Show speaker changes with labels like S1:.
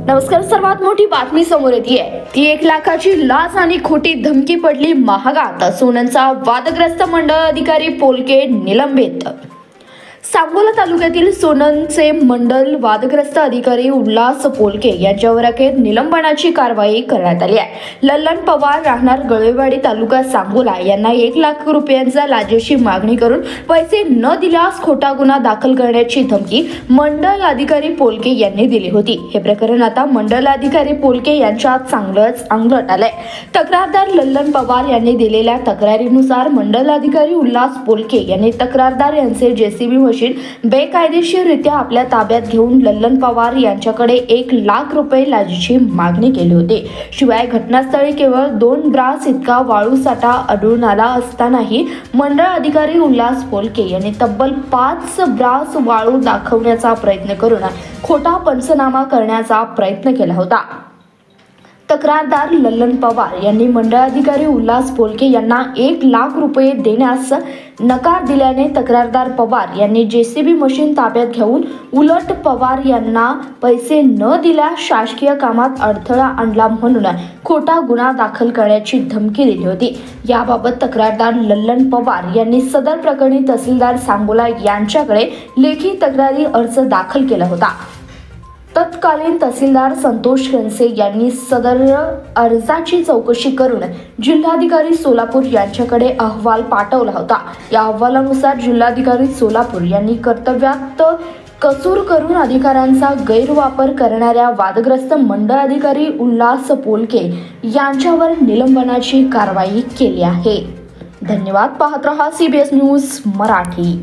S1: नमस्कार. सर्वात मोठी बातमी समोर येते ती 1 लाखाची लाच आणि खोटी धमकी पडली महागात. सोननचा वादग्रस्त मंडळ अधिकारी पोलके निलंबित. सांगोला तालुक्यातील सोननचे मंडल वादग्रस्त अधिकारी उल्हास पोलके यांच्यावर अखेर निलंबनाची कारवाई करण्यात आली आहे. लल्लन पवार राहणार गळवेवाडी तालुका सांगोला यांना 1 लाख रुपयांचा लाचेची मागणी करून पैसे न दिल्यास खोटा गुन्हा दाखल करण्याची धमकी मंडल अधिकारी पोलके यांनी दिली होती. हे प्रकरण आता मंडल अधिकारी पोलके यांच्यात चांगलंच अंगलट आलंय. तक्रारदार लल्लन पवार यांनी दिलेल्या तक्रारीनुसार मंडल अधिकारी उल्हास पोलके यांनी तक्रारदार यांचे जेसीबी मशीन बेकायदेशीररित्या आपल्या ताब्यात घेऊन लल्लन पवार यांच्याकडे 1 लाख रुपये लाचेची मागणी केली होती. शिवाय घटनास्थळी केवळ 2 ब्रास इतका वाळू साठा आढळून आला असतानाही मंडळ अधिकारी उल्हास पोलके यांनी तब्बल 5 ब्रास वाळू दाखवण्याचा प्रयत्न करून खोटा पंचनामा करण्याचा प्रयत्न केला होता. तक्रारदार लल्लन पवार यांनी मंडळ अधिकारी उल्हास पोलके यांना 1 लाख रुपये देण्यास नकार दिल्याने तक्रारदार पवार यांनी जेसीबी मशीन ताब्यात घेऊन उलट पवार यांना पैसे न दिल्यास शासकीय कामात अडथळा आणला म्हणून खोटा गुन्हा दाखल करण्याची धमकी दिली होती. याबाबत तक्रारदार लल्लन पवार यांनी सदर प्रकरणी तहसीलदार सांगोला यांच्याकडे लेखी तक्रारी अर्ज दाखल केला होता. तत्कालीन तहसीलदार संतोष खनसे यांनी सदर अर्जाची चौकशी करून जिल्हाधिकारी सोलापूर यांच्याकडे अहवाल पाठवला होता. या अहवालानुसार जिल्हाधिकारी सोलापूर यांनी कर्तव्यात कसूर करून अधिकारांचा गैरवापर करणाऱ्या वादग्रस्त मंडळ अधिकारी उल्हास पोलके यांच्यावर निलंबनाची कारवाई केली आहे. धन्यवाद. पाहत रहा CBS न्यूज मराठी.